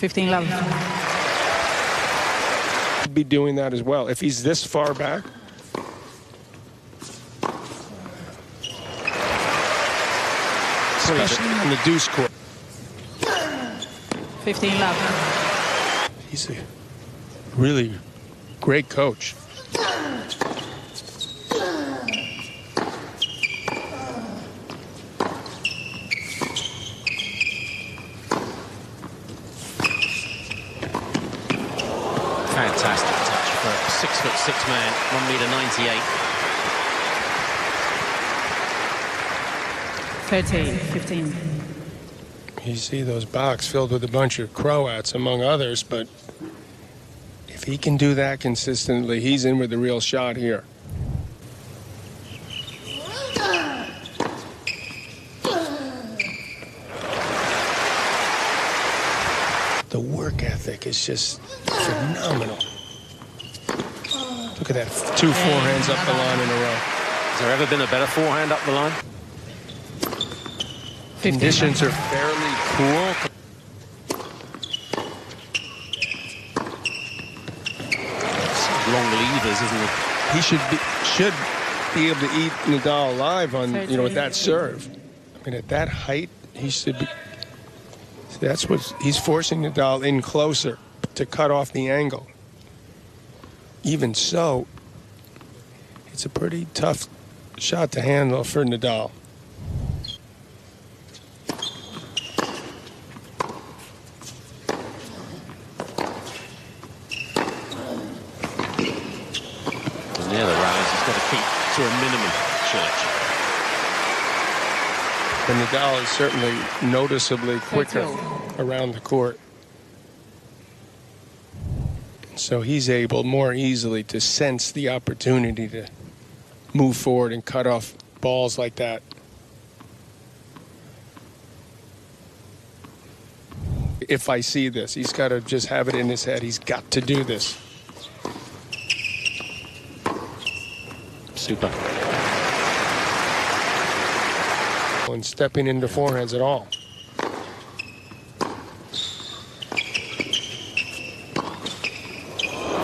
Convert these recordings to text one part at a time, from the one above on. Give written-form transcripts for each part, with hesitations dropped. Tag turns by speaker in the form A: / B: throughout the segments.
A: 15 love.
B: Be doing that as well if he's this far back. Especially on the deuce court.
A: 15 love.
B: He's a really great coach.
C: Fantastic touch for a 6'6" man, 1m98.
A: 13, 15.
B: You see those box filled with a bunch of Croats, among others, but if he can do that consistently, he's in with the real shot here. The work ethic is just phenomenal. Look at that, 2 forehands up the line in a row.
C: Has there ever been a better forehand up the line?
B: Conditions are fairly cool.
C: Long levers, isn't it?
B: He should be able to eat Nadal alive on, with that serve. I mean, at that height, he should be. That's what he's forcing Nadal in closer to cut off the angle. Even so, it's a pretty tough shot to handle for Nadal.
C: Yeah, the rallies he's got to keep to a minimum, Cilic.
B: But Nadal is certainly noticeably quicker around the court. So he's able more easily to sense the opportunity to move forward and cut off balls like that. If I see this, he's got to just have it in his head. He's got to do this.
C: Super.
B: And stepping into forehands at all.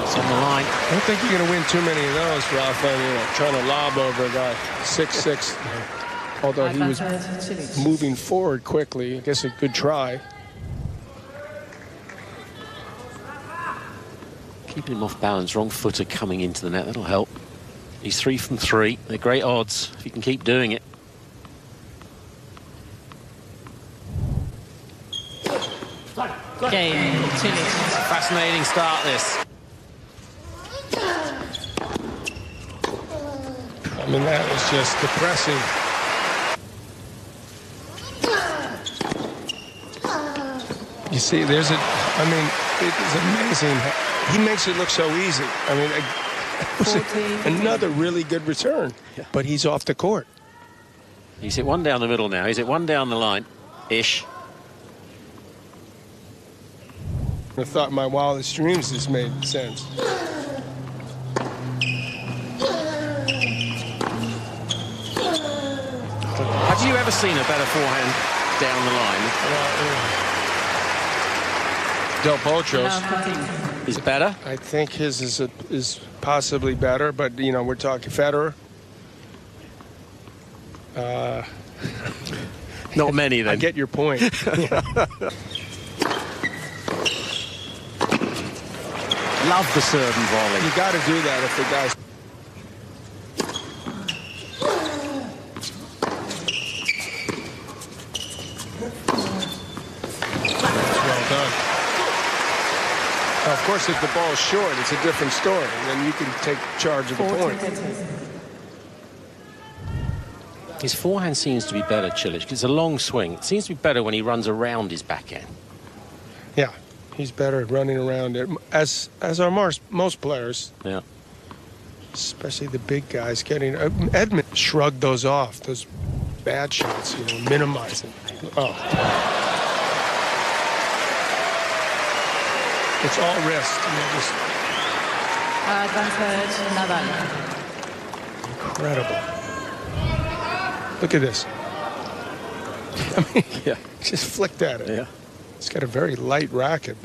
C: It's on the line.
B: I don't think you're going to win too many of those, Rafa. Trying to lob over a guy 6'6". Although he was moving forward quickly. I guess a good try.
C: Keeping him off balance, wrong footer coming into the net. That'll help. He's 3 from 3. They're great odds if he can keep doing it.
A: Game, Cilic.
C: It's a fascinating start, this.
B: I mean, that was just depressing. You see, it is amazing. He makes it look so easy. I mean, another really good return, but he's off the court.
C: He's hit one down the middle now. He's hit one down the line-ish.
B: I thought my wildest dreams this made sense.
C: Have you ever seen a better forehand down the line?
B: Del Potro's
C: Is better?
B: I think his is possibly better, but we're talking Federer.
C: Not many then.
B: I get your point.
C: Love the serve and volley.
B: You got to do that if the guy's. Well done. Now, of course, if the ball's short, it's a different story. Then you can take charge of the point.
C: His forehand seems to be better, Cilic. It's a long swing. It seems to be better when he runs around his backhand.
B: Yeah, he's better at running around it, as are most players.
C: Yeah.
B: Especially the big guys getting. Edmund shrugged those off, those bad shots, minimizing. Oh. It's all wrist.
A: Advantage, Nadal.
B: Incredible. Look at this. I mean,
C: Yeah.
B: just flicked at it.
C: Yeah.
B: He's got a very light racket.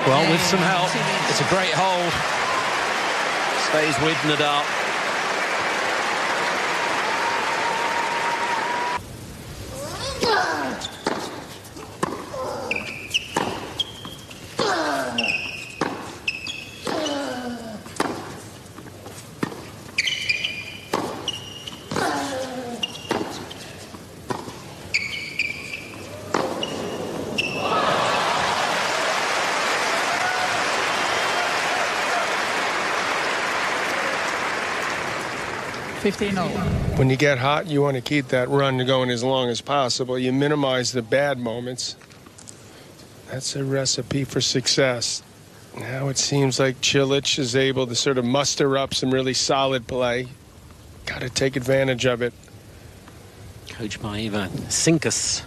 C: Well, with some help, it's a great hold. Stays with Nadal.
B: When you get hot, you want to keep that run going as long as possible. You minimize the bad moments. That's a recipe for success. Now it seems like Cilic is able to sort of muster up some really solid play. Got to take advantage of it.
C: Coached by Ivan Sinkus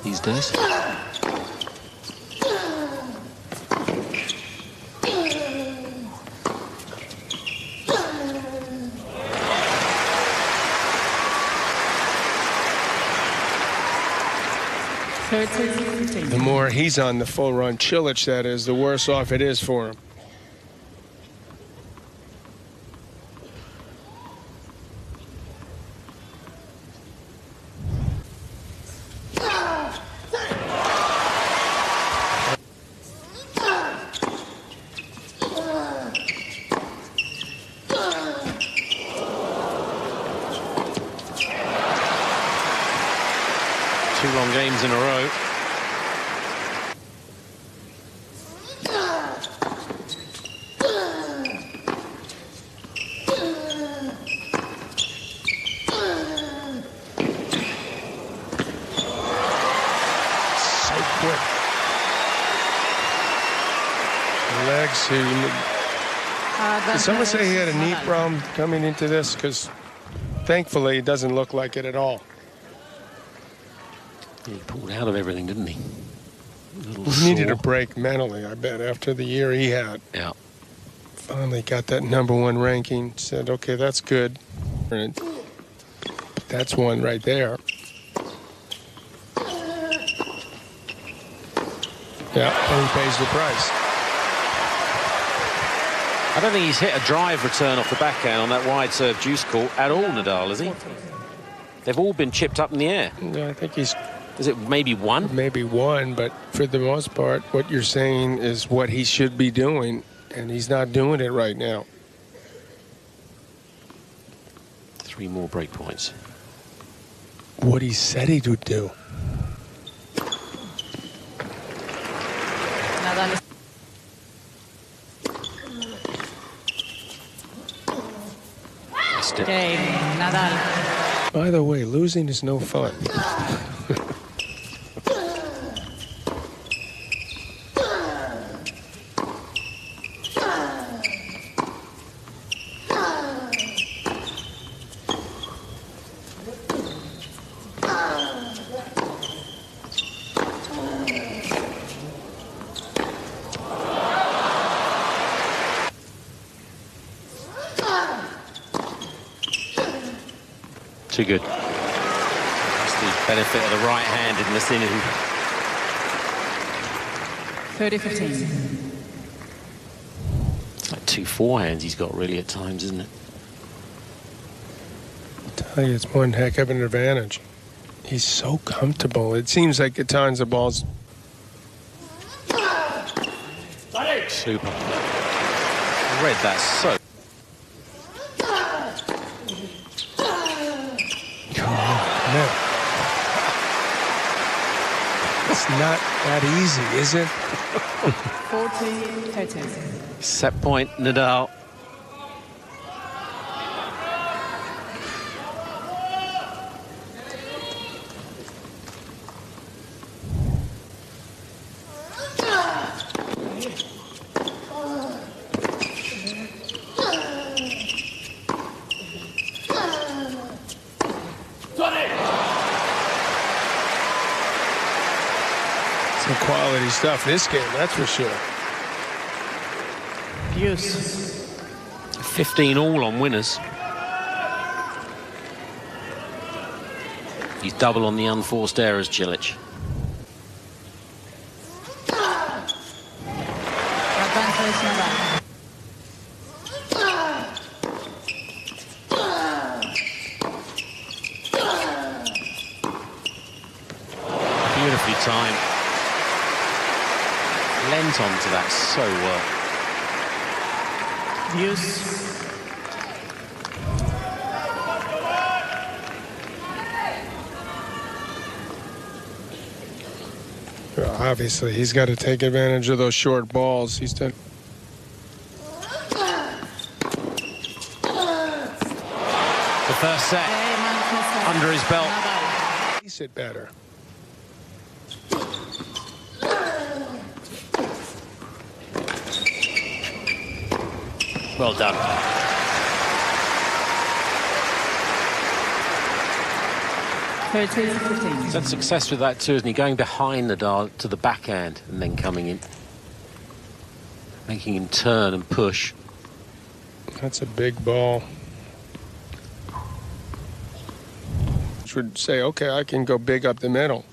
C: these days.
B: The more he's on the full run, Cilic that is, the worse off it is for him.
C: Two long games in a row.
B: So quick. Legs. Did someone say he had a knee problem coming into this? Because thankfully it doesn't look like it at all.
C: He pulled out of everything, didn't he?
B: He needed a break mentally, I bet, after the year he had.
C: Yeah.
B: Finally got that #1 ranking. Said, okay, that's good. And that's one right there. Yeah, and he pays the price.
C: I don't think he's hit a drive return off the backhand on that wide serve juice call at all, Nadal, has he? They've all been chipped up in the air.
B: Yeah, I think he's...
C: Is it maybe one?
B: Maybe one, but for the most part, what you're saying is what he should be doing, and he's not doing it right now.
C: 3 more break points.
B: What he said he would do.
A: Nadal. Game, Nadal.
B: By the way, losing is no fun.
C: Too good. That's the benefit of the right hand in this inning.
A: 30-15.
C: It's like 2 forehands he's got really at times, isn't it?
B: I tell you, it's one heck of an advantage. He's so comfortable. It seems like at times the ball's...
C: Super. I read that so...
B: No. It's not that easy, is it?
A: 40-13.
C: Set point, Nadal.
B: Some quality stuff this game, that's for sure.
A: Deuce.
C: 15 all on winners. He's double on the unforced errors, Cilic.
A: Advances Nadal.
C: Beautifully timed. Lent onto that so well.
A: Deuce.
B: Well, obviously, he's got to take advantage of those short balls. He's done.
C: The first set under his belt.
B: He's it better.
C: Well done. He's had success with that too, isn't he? Going behind Nadal to the backhand and then coming in. Making him turn and push.
B: That's a big ball. Which would say, okay, I can go big up the middle.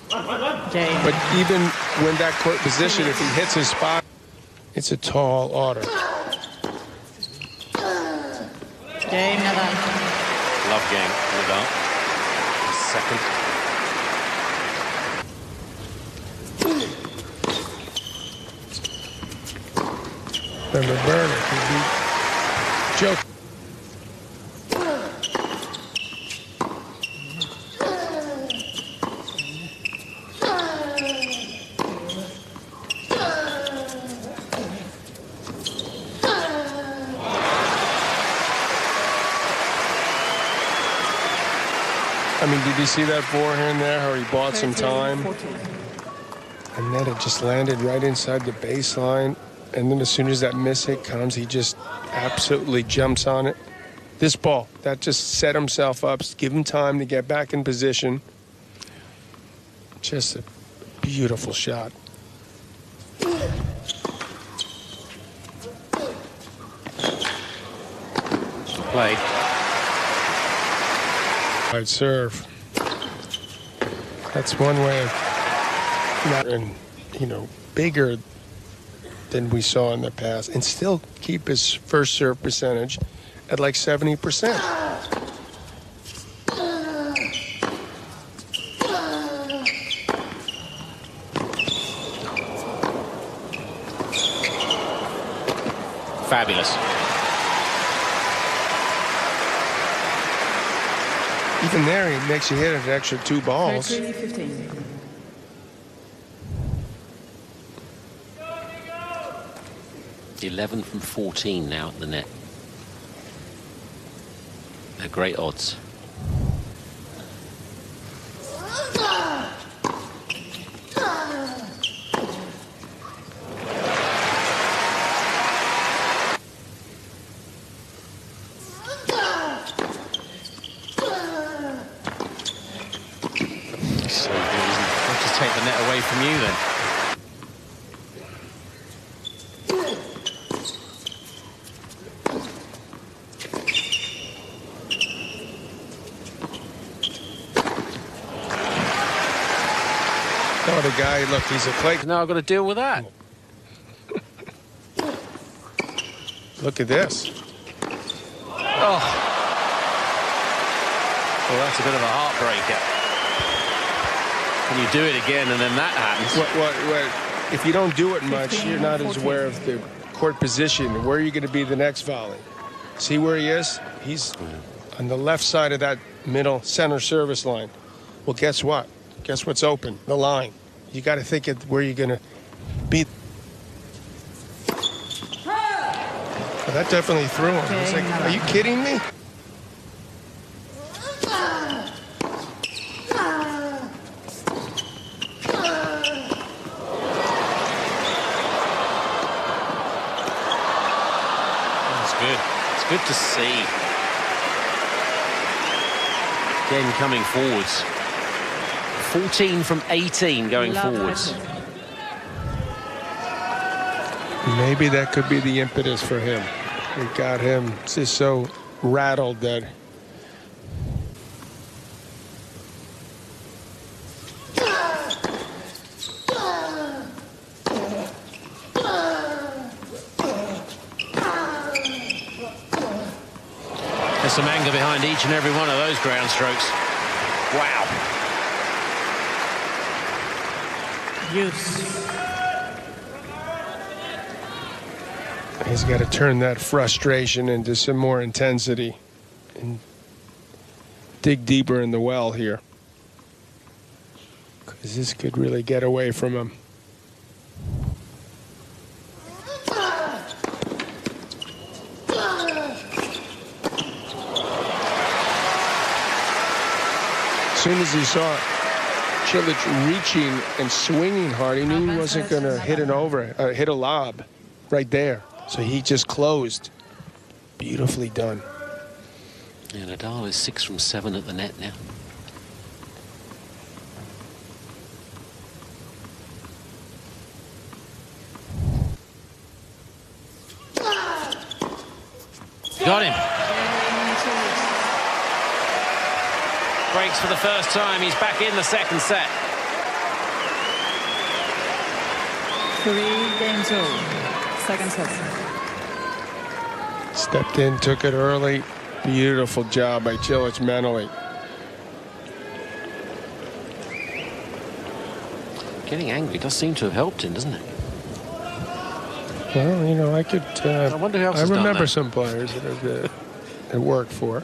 B: But even when that court position, if he hits his spot, it's a tall order.
A: Game Nadal.
C: Love game, Nadal. Second.
B: Remember Burner, he beat Joe. I mean, did you see that forehand there, how he bought some time? And then it just landed right inside the baseline. And then as soon as that miss hit comes, he just absolutely jumps on it. This ball, that just set himself up, give him time to get back in position. Just a beautiful shot.
C: Played.
B: I'd serve. That's one way of not, and you know, bigger than we saw in the past, and still keep his first serve percentage at like 70%.
C: Fabulous.
B: Even there, he makes you hit an extra 2 balls.
A: 15.
C: $11 from 14 now at the net. They're great odds. So good, isn't it? I'll just take the net away from you then.
B: Oh, the guy, look, he's a clay.
C: Now I've got to deal with that.
B: Look at this.
C: Oh. Well, that's a bit of a heartbreaker. When you do it again and then that happens.
B: What, if you don't do it much, you're not as aware of the court position. Where are you going to be the next volley? See where he is? He's on the left side of that middle center service line. Well, guess what? Guess what's open? The line. You got to think of where you're going to be. Well, that definitely threw him. He's like, are you kidding me?
C: That's good. It's good to see. Again, coming forwards. 14 from 18 going
A: Love
C: forwards.
A: it.
B: Maybe that could be the impetus for him. It got him just so rattled that
C: there's some anger behind each and every one of those ground strokes. Wow.
A: Use.
B: he's got to turn that frustration into some more intensity and dig deeper in the well here, because this could really get away from him. As soon as he saw Cilic reaching and swinging hard, he knew he wasn't going to hit hit a lob right there. So he just closed. Beautifully done.
C: Yeah, Nadal is 6 from 7 at the net now. Got him. Breaks for the first time. He's back in the second set.
A: 3-2. Second set.
B: Stepped in, took it early. Beautiful job by Cilic mentally.
C: Getting angry does seem to have helped him, doesn't it?
B: Well, you know, I could.
C: I wonder who else
B: I
C: has done
B: remember
C: that.
B: some players that have it worked for.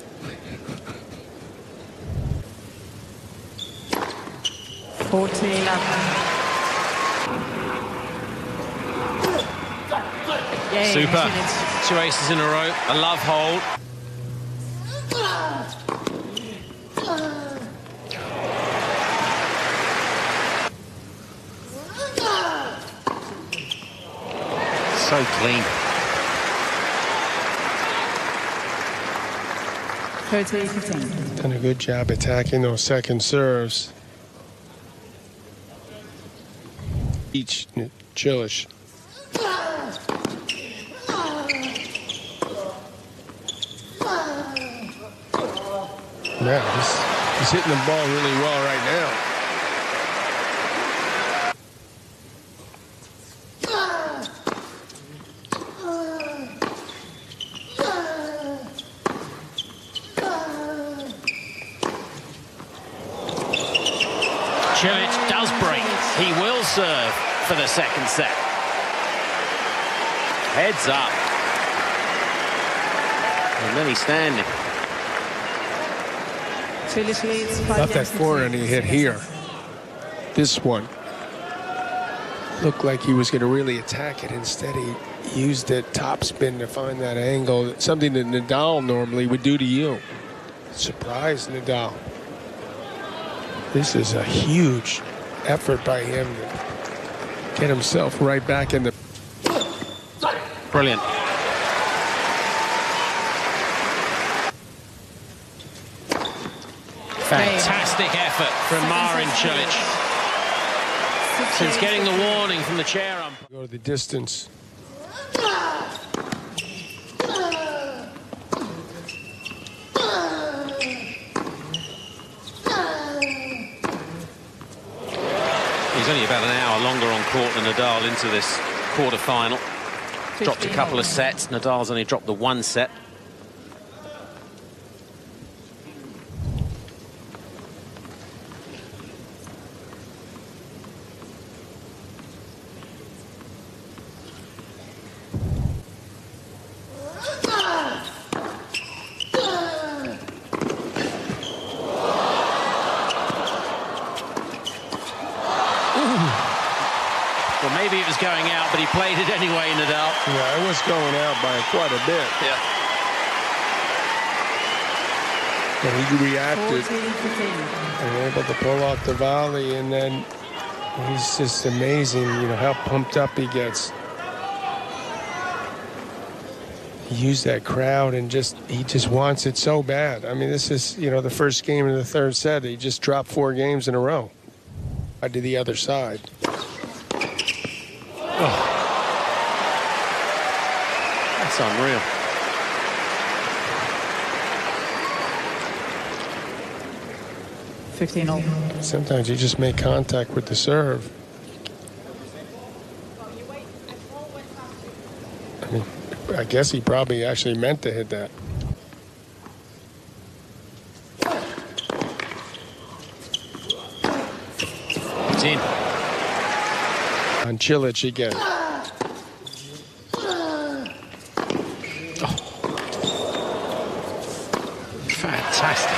C: Super. 2 aces in a row. A love hold. So clean.
A: 30-15.
B: Done a good job attacking those second serves. Each Cilic. Yeah, he's hitting the ball really well right now.
C: Cilic does break. He will serve for the second set. Heads up. And then he's standing.
B: Not that forehand he hit here. This one looked like he was going to really attack it. Instead, he used that topspin to find that angle. Something that Nadal normally would do to you. Surprise Nadal. This is a huge effort by him to get himself right back in the...
C: Brilliant. Fantastic effort from Marin Cilic. Since getting the warning from the chair umpire.
B: Go to the distance.
C: He's only about an hour longer on court than Nadal into this quarter-final. Dropped a couple of sets. Nadal's only dropped the 1 set. Well, maybe it was going out, but he played it anyway, Nadal.
B: Yeah, it was going out by quite a bit.
C: Yeah.
B: But he reacted and able to pull off the volley, and then he's just amazing, you know, how pumped up he gets. He used that crowd and he just wants it so bad. I mean, this is, you know, the first game of the third set. He just dropped 4 games in a row. To the other side.
C: Oh. That's unreal.
B: Sometimes you just make contact with the serve. I mean, I guess he probably actually meant to hit that.
C: It's in.
B: On Cilic again.
C: Fantastic.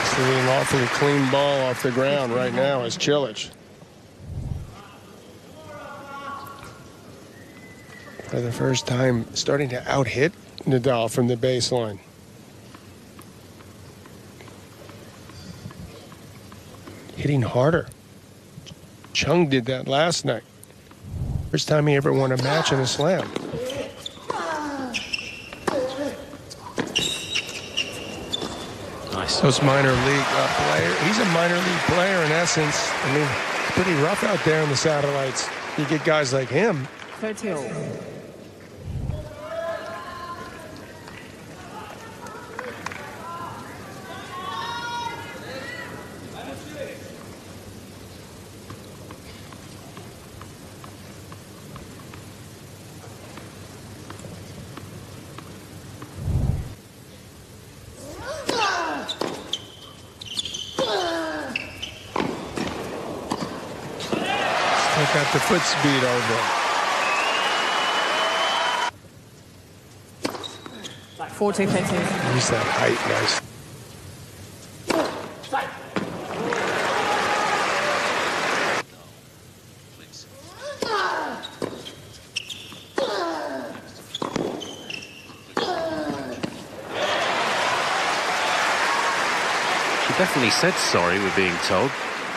B: This is an awfully clean ball off the ground right now as Cilic. For the first time, starting to out-hit Nadal from the baseline. Hitting harder. Chung did that last night. First time he ever won a match in a slam.
C: Nice.
B: Those minor league player. He's a minor league player in essence. I mean, it's pretty rough out there in the satellites. You get guys like him.
A: 30.
B: Got the foot speed over.
A: 40, 50.
B: Use that height nice.
C: She definitely said sorry, we're being told.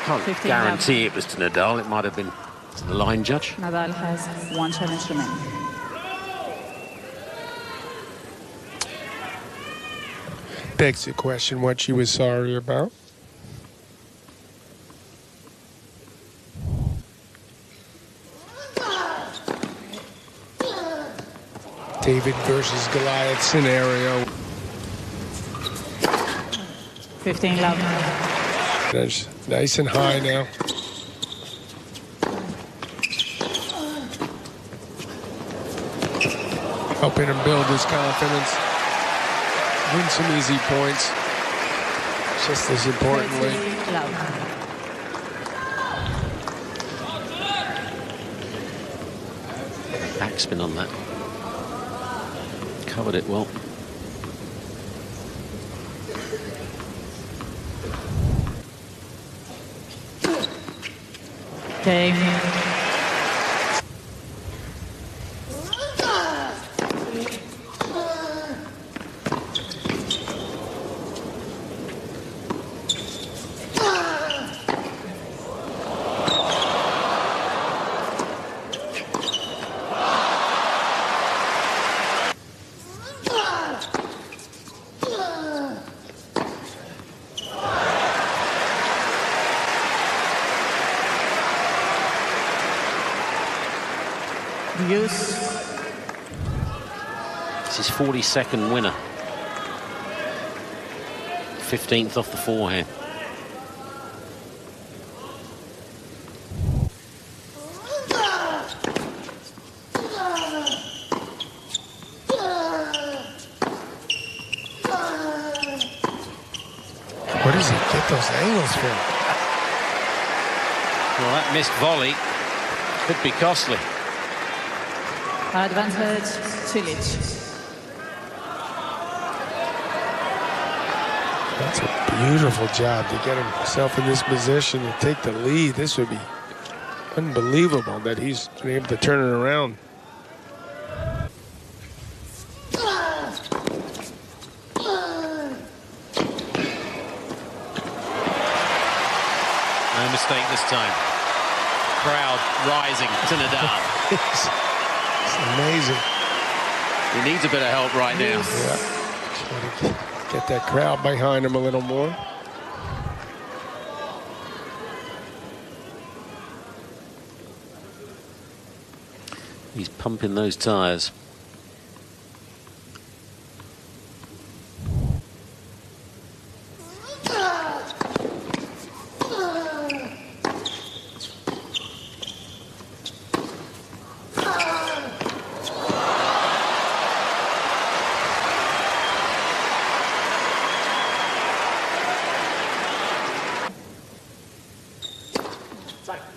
C: Can't guarantee it was to Nadal. It might have been to the line judge.
A: Nadal has one challenge remaining.
B: Begs the question what she was sorry about. David versus Goliath scenario.
A: 15 love.
B: That's nice and high now. Helping him build his confidence. Win some easy points. Just as importantly.
C: Backspin on that. Covered it well.
A: Game. Use.
C: It's his 42nd winner. 15th off the forehand.
B: Where does he get those angles from?
C: Well, that missed volley could be costly.
A: Advantage, Cilic.
B: That's a beautiful job to get himself in this position to take the lead. This would be unbelievable that he's been able to turn it around.
C: No mistake this time. Crowd rising to Nadal.
B: It's amazing.
C: He needs a bit of help right now.
B: Yeah. Try to get that crowd behind him a little more.
C: He's pumping those tyres.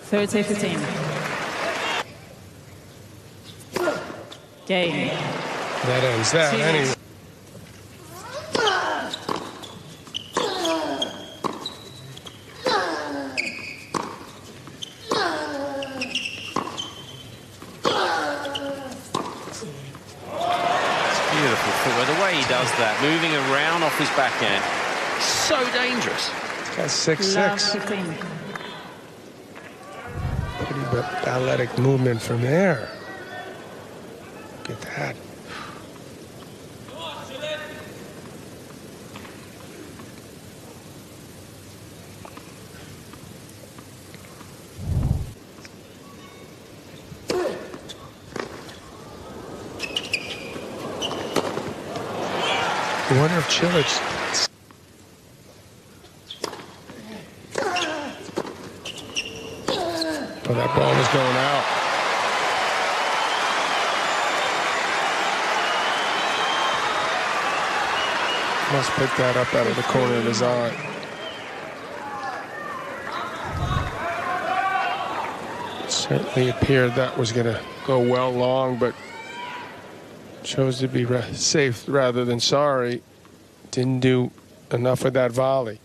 A: Third 15. Game.
B: That ends that
A: Cilic.
B: anyway.
C: Beautiful footwear. The way he does that, moving around off his backhand, so dangerous.
B: That's
A: Love
B: 6-6.
A: 15.
B: Pretty athletic movement from there. Look at that. I wonder if Cilic. Oh, that ball was going out. Must pick that up out of the corner of his eye. It certainly appeared that was going to go well long, but chose to be safe rather than sorry. Didn't do enough with that volley.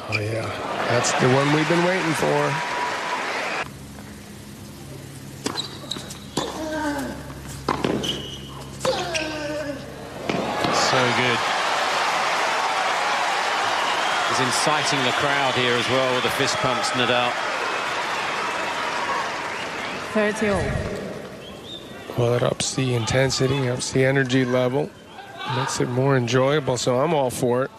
B: Oh, yeah. That's the one we've been waiting for.
C: So good. He's inciting the crowd here as well with the fist pumps, Nadal.
A: 30 all.
B: Well, it ups the intensity, ups the energy level, makes it more enjoyable, so I'm all for it.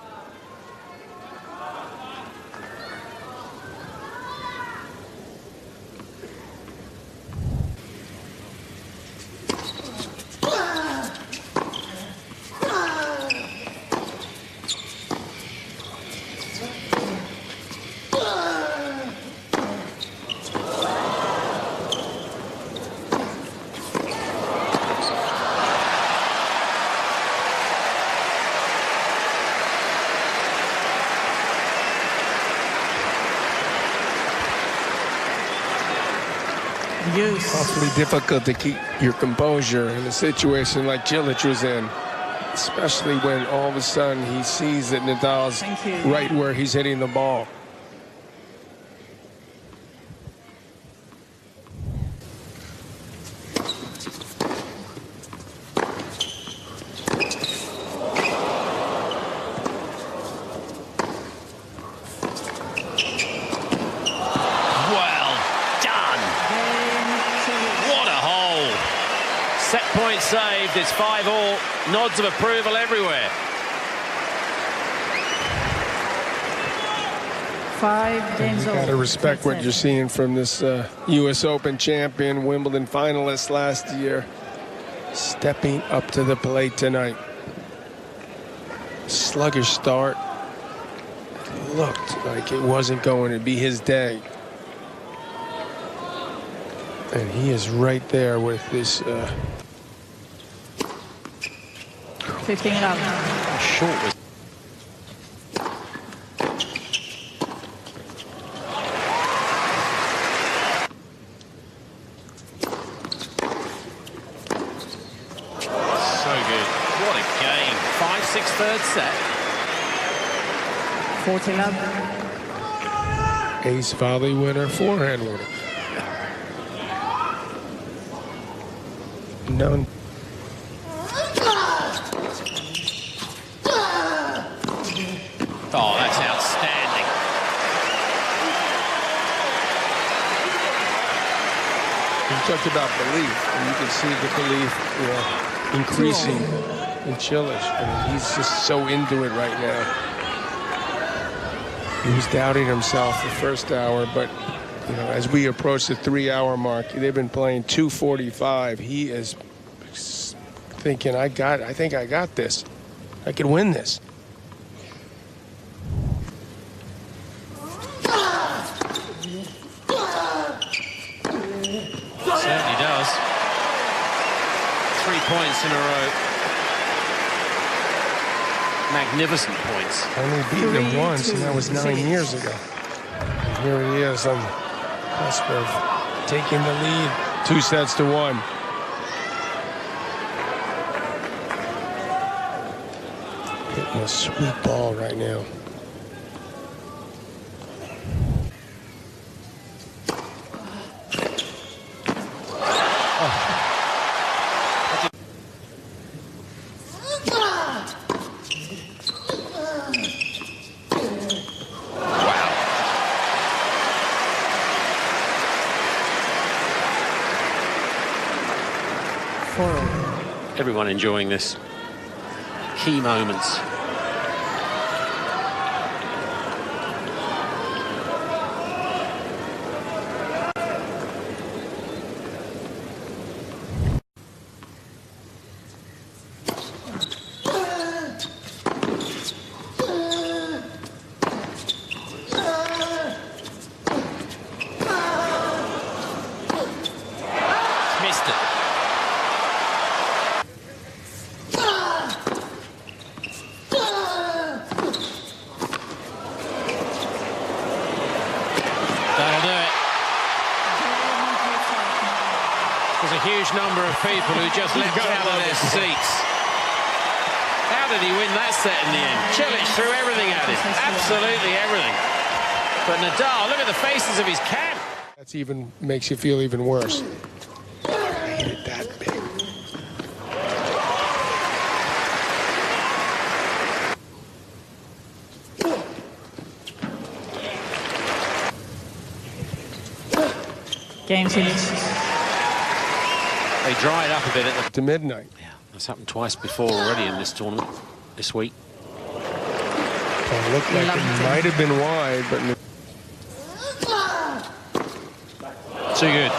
A: Use.
B: Awfully difficult to keep your composure in a situation like Cilic was in, especially when all of a sudden he sees that Nadal's right where he's hitting the ball.
C: Set point saved. It's 5-all. Nods of approval everywhere.
A: 5 games
B: You
A: over.
B: got to respect what you're seeing from this U.S. Open champion, Wimbledon finalist last year, stepping up to the plate tonight. Sluggish start. It looked like it wasn't going to be his day. And he is right there with this.
A: 15 love.
C: Short with. So good. What a game. 5-6 third set.
A: 40 love.
B: Ace volley winner, forehand winner. None.
C: Oh, that's outstanding.
B: You talked about belief, and you can see the belief increasing in Cilic. I mean, he's just so into it right now. He was doubting himself the first hour, but You know, as we approach the 3-hour mark, they've been playing 2:45. He is thinking, I think I got this. I can win this.
C: Certainly does. 3 points in a row. Magnificent points.
B: Only beaten him once, and that was 9 years ago. And here he is on the cusp of taking the lead. 2-1. Hitting a sweet ball right now.
C: Everyone enjoying this. Key moments. Missed it. There's a huge number of people who just leapt out of their seats. How did he win that set in the end? Cilic threw everything at him. Absolutely everything. But Nadal, look at the faces of his camp.
B: That's even makes you feel even worse. I hate it that big.
A: Game finished.
C: They dried up a bit at
B: To midnight.
C: Yeah, that's happened twice before already in this tournament this week.
B: It looked like it might have been wide, but
C: Too good.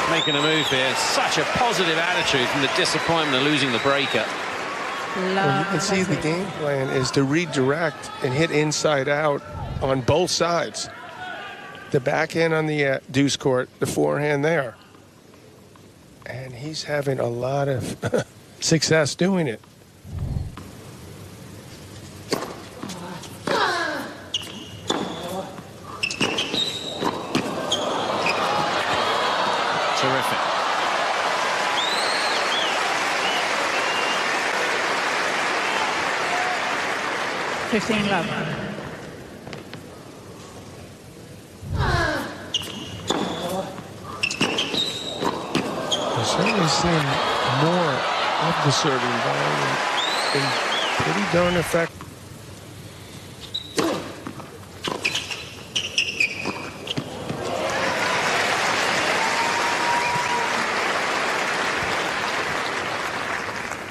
C: Making a move here. Such a positive attitude from the disappointment of losing the breaker.
B: well, you can see the game plan is to redirect and hit inside out on both sides. The backhand on the deuce court, the forehand there. And he's having a lot of success doing it.
C: Terrific.
A: Fifteen love.
B: Certainly seen more of the serving ball and been pretty darn effective.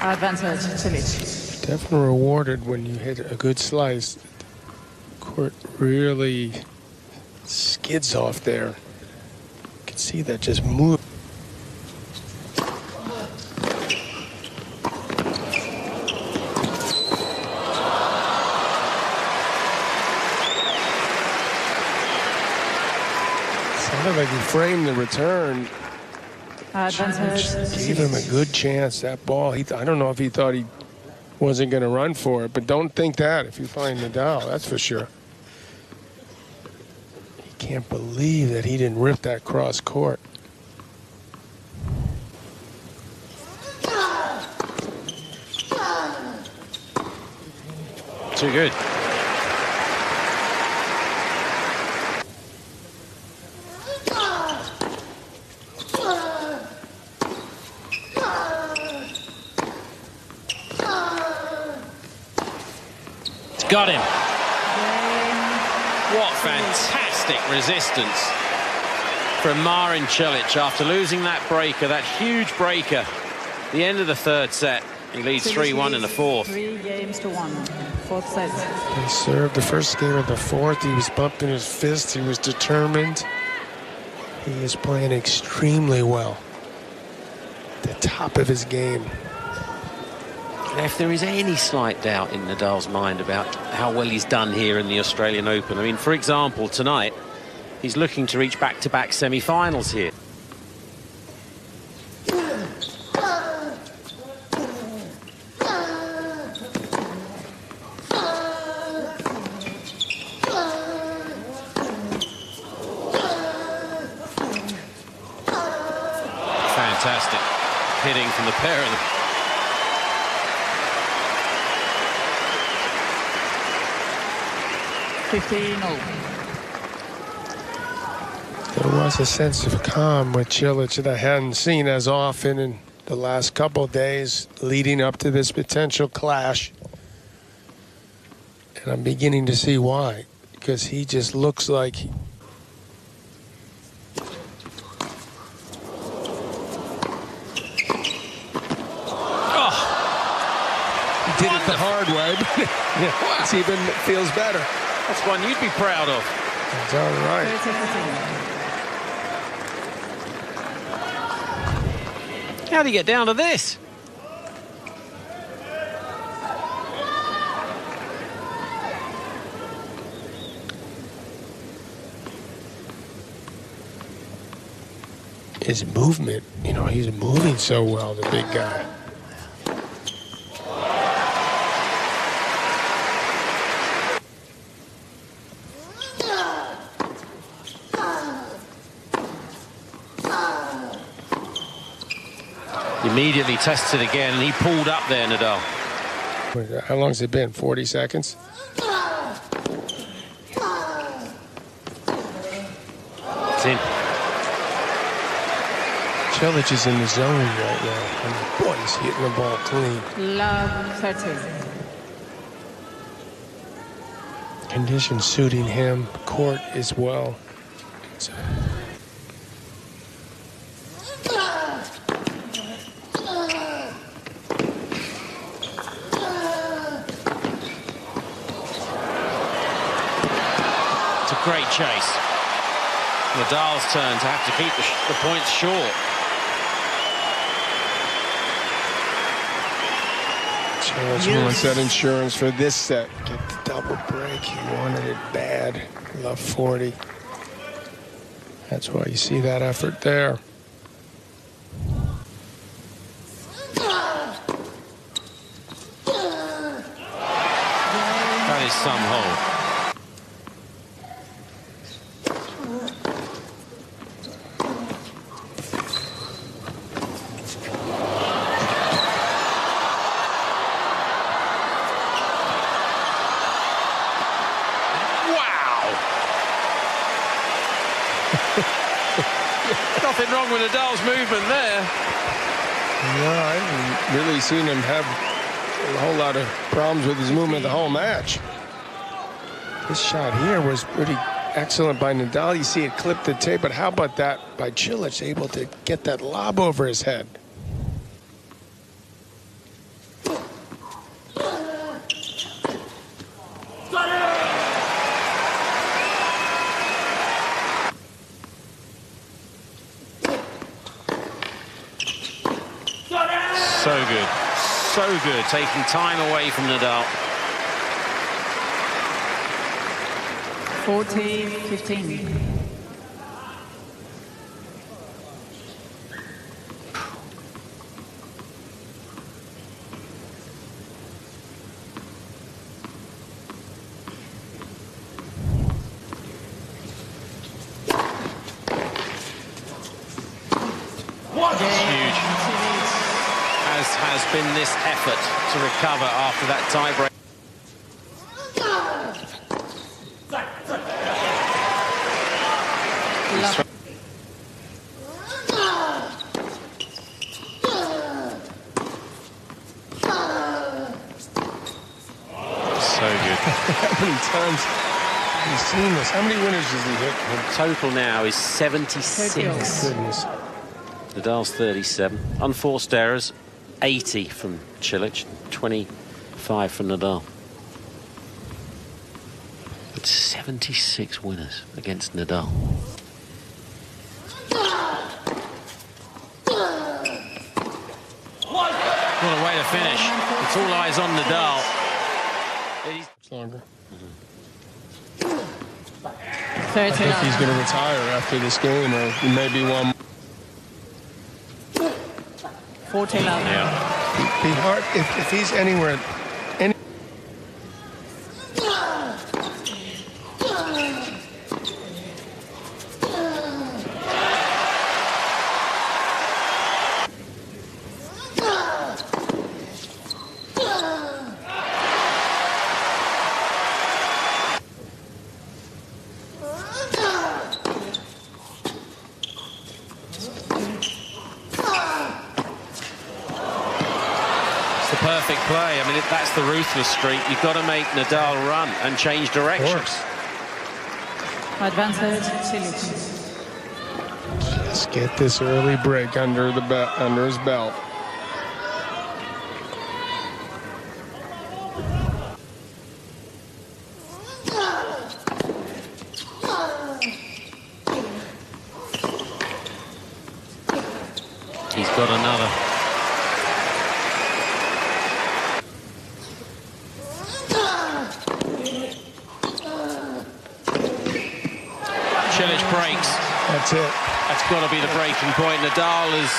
A: Advantage, Cilic.
B: Definitely rewarded when you hit a good slice. The court really skids off there. You can see that just move. Sounded like he framed the return.
A: Advantage,
B: Gave him a good chance. That ball, I don't know if he thought he wasn't going to run for it, but don't think that if you find Nadal, that's for sure. He can't believe that he didn't rip that cross court.
C: Too good. Got him. What fantastic resistance from Marin Cilic after losing that breaker, that huge breaker. The end of the third set. He leads 3-1 in the fourth.
A: 3-1. Fourth set.
B: He served the first game of the fourth. He was bumping his fist. He was determined. He is playing extremely well. The top of his game.
C: And if there is any slight doubt in Nadal's mind about how well he's done here in the Australian Open, I mean, for example, tonight, he's looking to reach back-to-back semi-finals here. Fantastic hitting from the pair of them.
B: There was a sense of calm with Cilic that I hadn't seen as often in the last couple of days leading up to this potential clash. And I'm beginning to see why. Because he just looks like... Did it the hard way, but it even feels better.
C: That's one you'd be proud of.
B: That's all right.
C: How do you get down to this?
B: His movement, you know, he's moving so well, the big guy.
C: Immediately tests it again, and he pulled up there, Nadal.
B: How long has it been? 40 seconds?
C: It's in.
B: Cilic is in the zone right now. And boy, he's hitting the ball clean.
A: Love 30.
B: Conditions suiting him. Court as well. So.
C: Great chase. Nadal's turn to have to keep the points short.
B: Cilic wants that insurance for this set. Get the double break. He wanted it bad. Love 40. That's why you see that effort there.
C: That is some hole. Nothing wrong with Nadal's movement there.
B: No, I haven't really seen him have a whole lot of problems with his movement the whole match. This shot here was pretty excellent by Nadal. You see it clip the tape, but how about that by Cilic, able to get that lob over his head?
C: So good, taking time away from Nadal.
A: 40-15.
C: Huge. As has been this effort to recover after that tiebreak. So good.
B: How many times have you seen this? How many winners does he hit?
C: The total now is 76.
B: Goodness.
C: Nadal's 37. Unforced errors, 80 from Cilic, 25 from Nadal. But 76 winners against Nadal. way to finish. It's all eyes on Nadal.
B: It's longer.
A: 30
B: I think
A: love.
B: he's going to retire after this game, or maybe one.
A: 40 love.
C: Yeah.
B: Be hard if he's anywhere.
C: The perfect play. I mean, that's the ruthless streak. You've got to make Nadal run and change directions.
A: Advantage, Cilic.
B: Let's get this early break under his belt.
C: He's got another. Cilic breaks.
B: That's it.
C: That's got to be the breaking point. Nadal is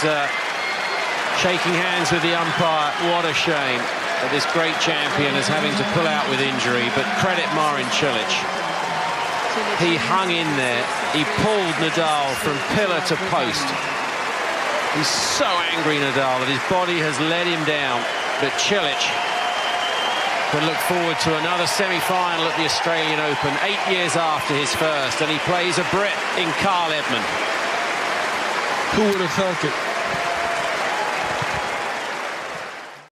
C: shaking hands with the umpire. What a shame that this great champion is having to pull out with injury, but credit Marin Cilic. He hung in there. He pulled Nadal from pillar to post. He's so angry, Nadal, that his body has let him down. But Cilic can look forward to another semi-final at the Australian Open 8 years after his first, and he plays a Brit in Carl Edmund.
B: Who would have thunk it?